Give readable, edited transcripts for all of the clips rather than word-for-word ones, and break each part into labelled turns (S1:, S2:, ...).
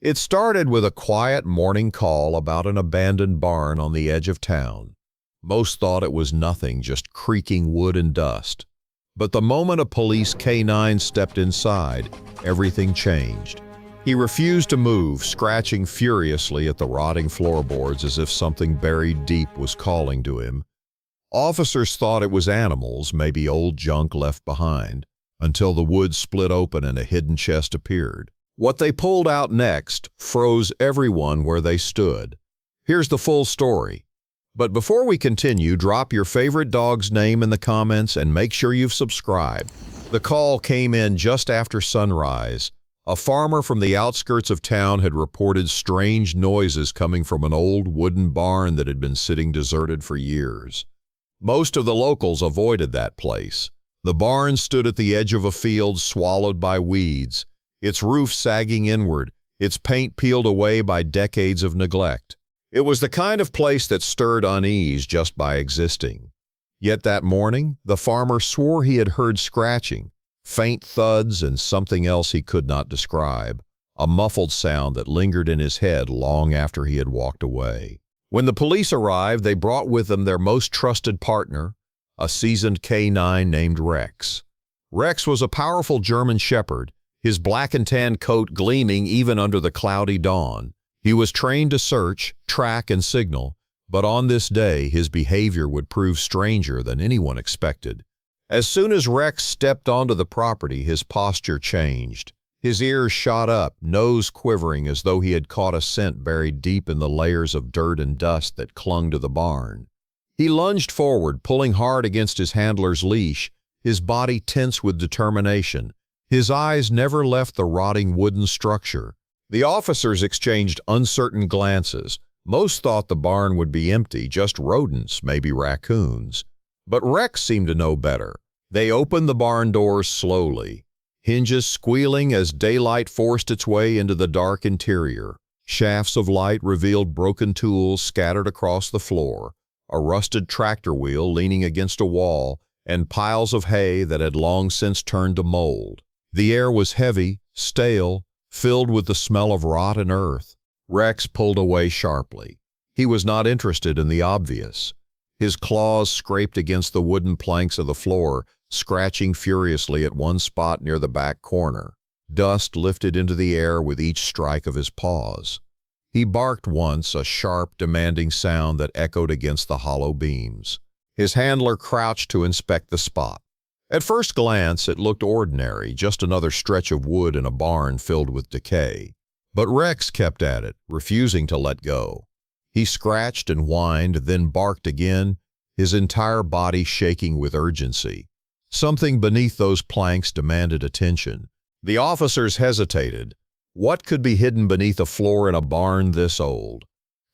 S1: It started with a quiet morning call about an abandoned barn on the edge of town. Most thought it was nothing, just creaking wood and dust. But the moment a police K-9 stepped inside, everything changed. He refused to move, scratching furiously at the rotting floorboards as if something buried deep was calling to him. Officers thought it was animals, maybe old junk left behind, until the wood split open and a hidden chest appeared. What they pulled out next froze everyone where they stood. Here's the full story. But before we continue, drop your favorite dog's name in the comments and make sure you've subscribed. The call came in just after sunrise. A farmer from the outskirts of town had reported strange noises coming from an old wooden barn that had been sitting deserted for years. Most of the locals avoided that place. The barn stood at the edge of a field swallowed by weeds, its roof sagging inward, its paint peeled away by decades of neglect. It was the kind of place that stirred unease just by existing. Yet that morning, the farmer swore he had heard scratching, faint thuds, and something else he could not describe, a muffled sound that lingered in his head long after he had walked away. When the police arrived, they brought with them their most trusted partner, a seasoned K-9 named Rex. Rex was a powerful German shepherd, his black and tan coat gleaming even under the cloudy dawn. He was trained to search, track, and signal, but on this day his behavior would prove stranger than anyone expected. As soon as Rex stepped onto the property, his posture changed. His ears shot up, nose quivering as though he had caught a scent buried deep in the layers of dirt and dust that clung to the barn. He lunged forward, pulling hard against his handler's leash, his body tense with determination. His eyes never left the rotting wooden structure. The officers exchanged uncertain glances. Most thought the barn would be empty, just rodents, maybe raccoons. But Rex seemed to know better. They opened the barn doors slowly, hinges squealing as daylight forced its way into the dark interior. Shafts of light revealed broken tools scattered across the floor, a rusted tractor wheel leaning against a wall, and piles of hay that had long since turned to mold. The air was heavy, stale, filled with the smell of rot and earth. Rex pulled away sharply. He was not interested in the obvious. His claws scraped against the wooden planks of the floor, scratching furiously at one spot near the back corner. Dust lifted into the air with each strike of his paws. He barked once, a sharp, demanding sound that echoed against the hollow beams. His handler crouched to inspect the spot. At first glance, it looked ordinary, just another stretch of wood in a barn filled with decay. But Rex kept at it, refusing to let go. He scratched and whined, then barked again, his entire body shaking with urgency. Something beneath those planks demanded attention. The officers hesitated. What could be hidden beneath a floor in a barn this old?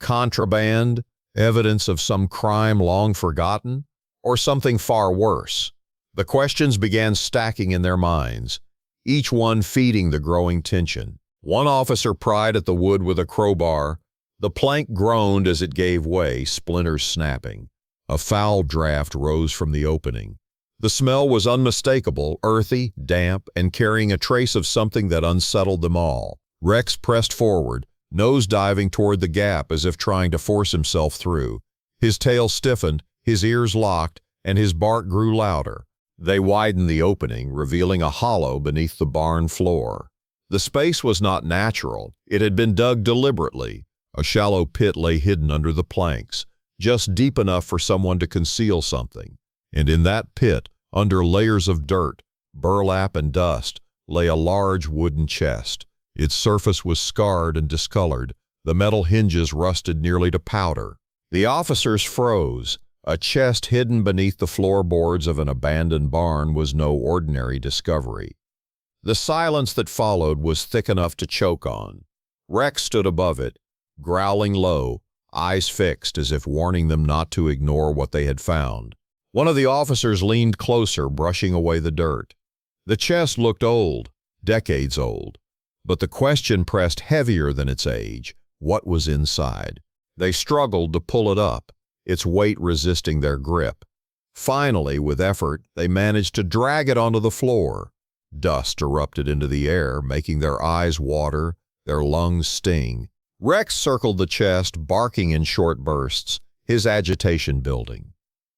S1: Contraband? Evidence of some crime long forgotten? Or something far worse? The questions began stacking in their minds, each one feeding the growing tension. One officer pried at the wood with a crowbar. The plank groaned as it gave way, splinters snapping. A foul draft rose from the opening. The smell was unmistakable, earthy, damp, and carrying a trace of something that unsettled them all. Rex pressed forward, nose diving toward the gap as if trying to force himself through. His tail stiffened, his ears locked, and his bark grew louder. They widened the opening, revealing a hollow beneath the barn floor. The space was not natural. It had been dug deliberately. A shallow pit lay hidden under the planks, just deep enough for someone to conceal something. And in that pit, under layers of dirt, burlap, and dust, lay a large wooden chest. Its surface was scarred and discolored, the metal hinges rusted nearly to powder. The officers froze. A chest hidden beneath the floorboards of an abandoned barn was no ordinary discovery. The silence that followed was thick enough to choke on. Rex stood above it, growling low, eyes fixed as if warning them not to ignore what they had found. One of the officers leaned closer, brushing away the dirt. The chest looked old, decades old, but the question pressed heavier than its age. What was inside? They struggled to pull it up, its weight resisting their grip. Finally, with effort, they managed to drag it onto the floor. Dust erupted into the air, making their eyes water, Their lungs sting. Rex circled the chest, barking in short bursts, his agitation building.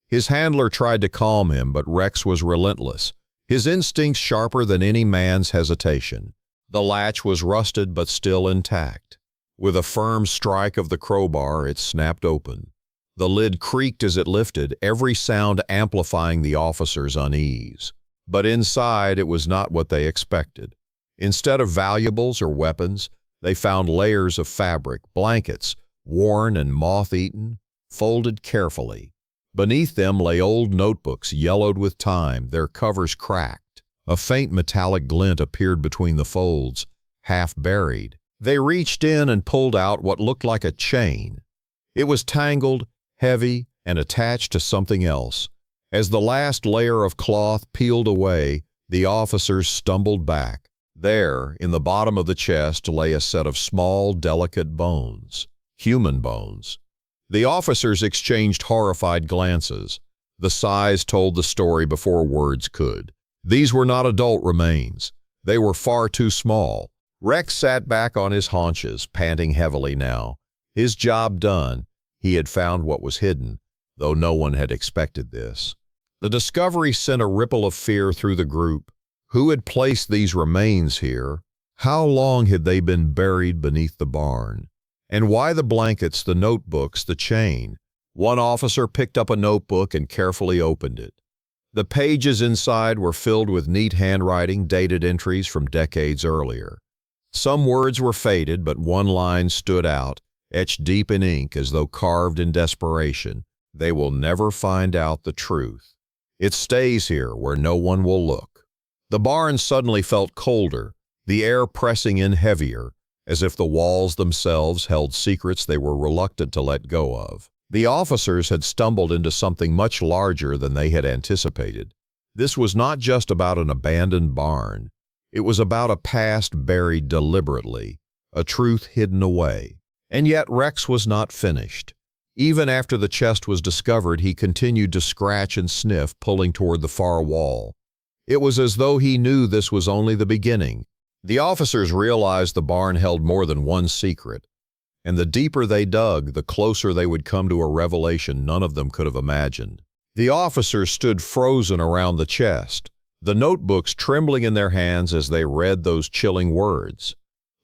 S1: His handler tried to calm him, but Rex was relentless, his instincts sharper than any man's hesitation. The latch was rusted but still intact. With a firm strike of the crowbar, it snapped open. The lid creaked as it lifted, every sound amplifying the officer's unease. But inside, it was not what they expected. Instead of valuables or weapons, they found layers of fabric, blankets, worn and moth-eaten, folded carefully. Beneath them lay old notebooks, yellowed with time, their covers cracked. A faint metallic glint appeared between the folds, half buried. They reached in and pulled out what looked like a chain. It was tangled, heavy, and attached to something else. As the last layer of cloth peeled away, the officers stumbled back. There, in the bottom of the chest, lay a set of small, delicate bones. Human bones. The officers exchanged horrified glances. The size told the story before words could. These were not adult remains. They were far too small. Rex sat back on his haunches, panting heavily now. His job done, he had found what was hidden, though no one had expected this. The discovery sent a ripple of fear through the group. Who had placed these remains here? How long had they been buried beneath the barn? And why the blankets, the notebooks, the chain? One officer picked up a notebook and carefully opened it. The pages inside were filled with neat handwriting, dated entries from decades earlier. Some words were faded, but one line stood out, etched deep in ink as though carved in desperation. They will never find out the truth. It stays here where no one will look. The barn suddenly felt colder, the air pressing in heavier, as if the walls themselves held secrets they were reluctant to let go of. The officers had stumbled into something much larger than they had anticipated. This was not just about an abandoned barn. It was about a past buried deliberately, a truth hidden away. And yet Rex was not finished. Even after the chest was discovered, he continued to scratch and sniff, pulling toward the far wall. It was as though he knew this was only the beginning. The officers realized the barn held more than one secret, and the deeper they dug, the closer they would come to a revelation none of them could have imagined. The officers stood frozen around the chest, the notebooks trembling in their hands as they read those chilling words.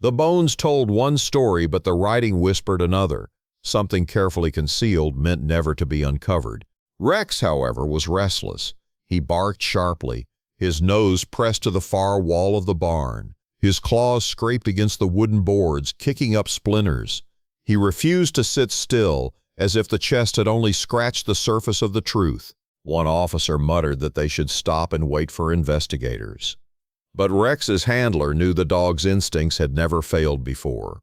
S1: The bones told one story, but the writing whispered another. Something carefully concealed meant never to be uncovered. Rex, however, was restless. He barked sharply, his nose pressed to the far wall of the barn. His claws scraped against the wooden boards, kicking up splinters. He refused to sit still, as if the chest had only scratched the surface of the truth. One officer muttered that they should stop and wait for investigators. But Rex's handler knew the dog's instincts had never failed before.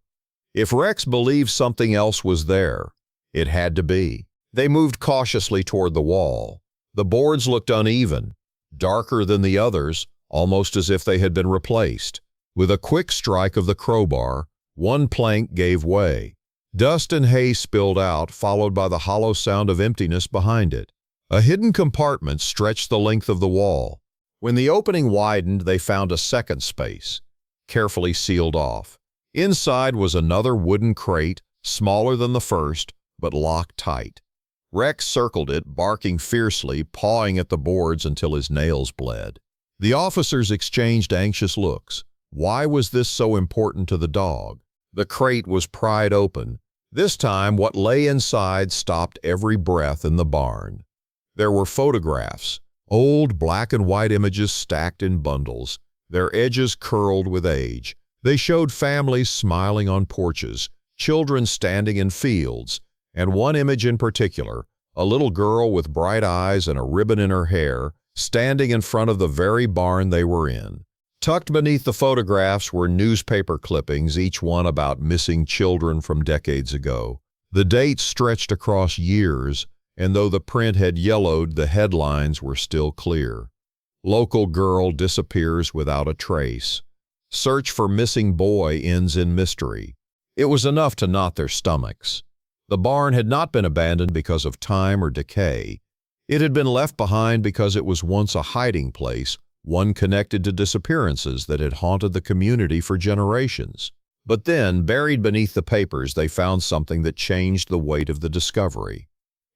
S1: If Rex believed something else was there, it had to be. They moved cautiously toward the wall. The boards looked uneven, darker than the others, almost as if they had been replaced. With a quick strike of the crowbar, one plank gave way. Dust and hay spilled out, followed by the hollow sound of emptiness behind it. A hidden compartment stretched the length of the wall. When the opening widened, they found a second space, carefully sealed off. Inside was another wooden crate, smaller than the first, but locked tight. Rex circled it, barking fiercely, pawing at the boards until his nails bled. The officers exchanged anxious looks. Why was this so important to the dog? The crate was pried open. This time, what lay inside stopped every breath in the barn. There were photographs, old black and white images stacked in bundles, their edges curled with age. They showed families smiling on porches, children standing in fields, and one image in particular, a little girl with bright eyes and a ribbon in her hair, standing in front of the very barn they were in. Tucked beneath the photographs were newspaper clippings, each one about missing children from decades ago. The dates stretched across years, and though the print had yellowed, the headlines were still clear. Local girl disappears without a trace. Search for missing boy ends in mystery. It was enough to knot their stomachs. The barn had not been abandoned because of time or decay. It had been left behind because it was once a hiding place, one connected to disappearances that had haunted the community for generations. But then, buried beneath the papers, they found something that changed the weight of the discovery.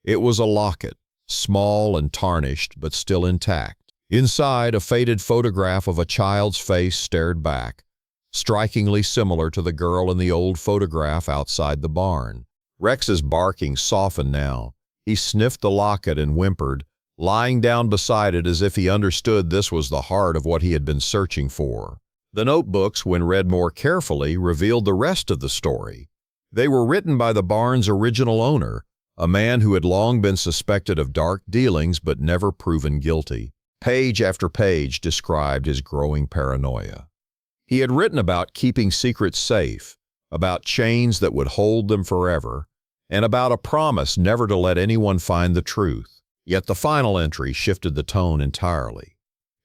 S1: It was a locket, small and tarnished, but still intact. Inside, a faded photograph of a child's face stared back, strikingly similar to the girl in the old photograph outside the barn. Rex's barking softened now. He sniffed the locket and whimpered, lying down beside it as if he understood this was the heart of what he had been searching for. The notebooks, when read more carefully, revealed the rest of the story. They were written by the barn's original owner, a man who had long been suspected of dark dealings but never proven guilty. Page after page described his growing paranoia. He had written about keeping secrets safe, about chains that would hold them forever, and about a promise never to let anyone find the truth. Yet the final entry shifted the tone entirely.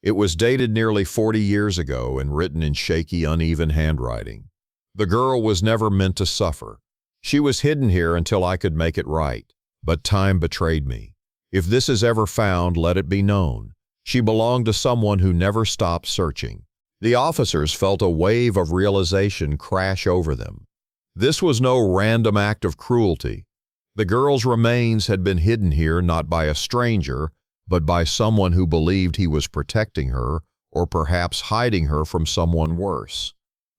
S1: It was dated nearly 40 years ago and written in shaky, uneven handwriting. The girl was never meant to suffer. She was hidden here until I could make it right. But time betrayed me. If this is ever found, let it be known. She belonged to someone who never stopped searching. The officers felt a wave of realization crash over them. This was no random act of cruelty. The girl's remains had been hidden here not by a stranger, but by someone who believed he was protecting her, or perhaps hiding her from someone worse.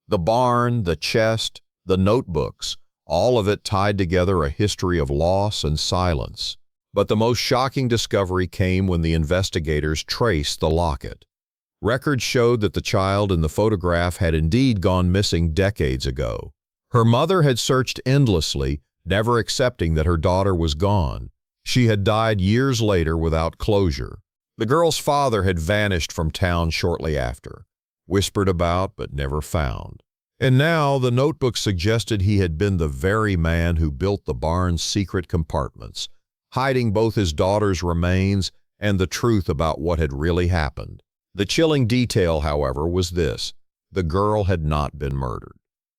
S1: The barn, the chest, the notebooks, all of it tied together a history of loss and silence. But the most shocking discovery came when the investigators traced the locket. Records showed that the child in the photograph had indeed gone missing decades ago. Her mother had searched endlessly, never accepting that her daughter was gone. She had died years later without closure. The girl's father had vanished from town shortly after, whispered about but never found. And now the notebook suggested he had been the very man who built the barn's secret compartments, hiding both his daughter's remains and the truth about what had really happened. The chilling detail, however, was this: the girl had not been murdered.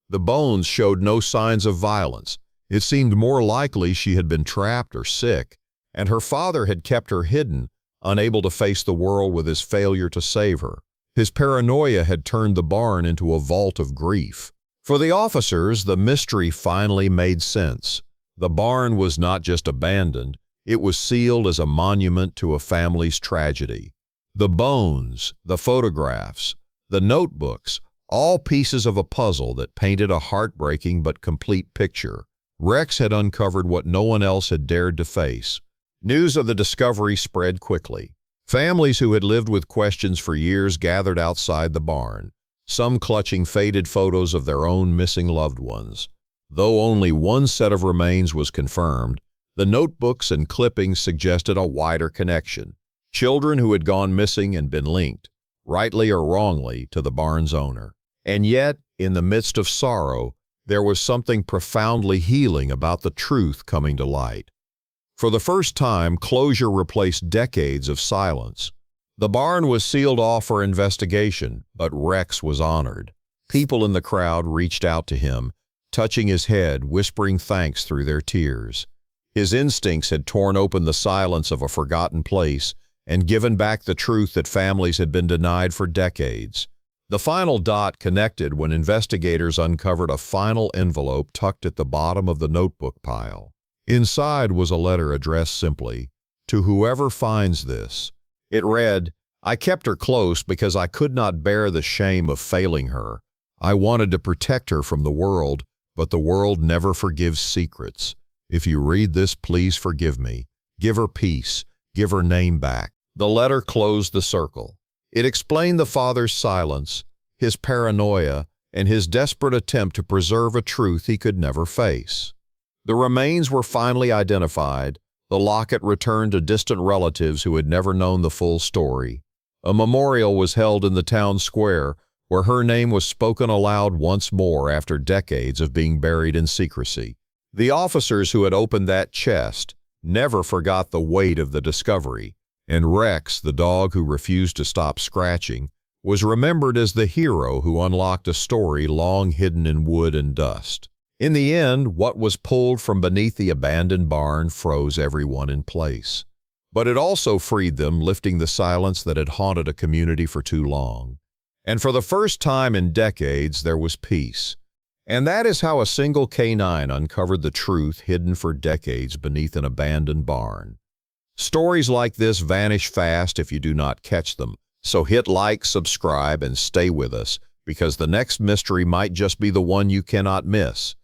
S1: The bones showed no signs of violence. It seemed more likely she had been trapped or sick, and her father had kept her hidden, unable to face the world with his failure to save her. His paranoia had turned the barn into a vault of grief. For the officers, the mystery finally made sense. The barn was not just abandoned, it was sealed as a monument to a family's tragedy. The bones, the photographs, the notebooks, all pieces of a puzzle that painted a heartbreaking but complete picture. Rex had uncovered what no one else had dared to face. News of the discovery spread quickly. Families who had lived with questions for years gathered outside the barn, some clutching faded photos of their own missing loved ones. Though only one set of remains was confirmed, the notebooks and clippings suggested a wider connection. Children who had gone missing and been linked, rightly or wrongly, to the barn's owner. And yet, in the midst of sorrow, there was something profoundly healing about the truth coming to light. For the first time, closure replaced decades of silence. The barn was sealed off for investigation, but Rex was honored. People in the crowd reached out to him, touching his head, whispering thanks through their tears. His instincts had torn open the silence of a forgotten place and given back the truth that families had been denied for decades. The final dot connected when investigators uncovered a final envelope tucked at the bottom of the notebook pile. Inside was a letter addressed simply, "To whoever finds this." It read, "I kept her close because I could not bear the shame of failing her. I wanted to protect her from the world, but the world never forgives secrets. If you read this, please forgive me. Give her peace. Give her name back." The letter closed the circle. It explained the father's silence, his paranoia, and his desperate attempt to preserve a truth he could never face. The remains were finally identified, the locket returned to distant relatives who had never known the full story. A memorial was held in the town square, where her name was spoken aloud once more after decades of being buried in secrecy. The officers who had opened that chest never forgot the weight of the discovery, and Rex, the dog who refused to stop scratching, was remembered as the hero who unlocked a story long hidden in wood and dust. In the end, what was pulled from beneath the abandoned barn froze everyone in place. But it also freed them, lifting the silence that had haunted a community for too long. And for the first time in decades, there was peace. And that is how a single canine uncovered the truth hidden for decades beneath an abandoned barn. Stories like this vanish fast if you do not catch them, so hit like, subscribe, and stay with us, because the next mystery might just be the one you cannot miss.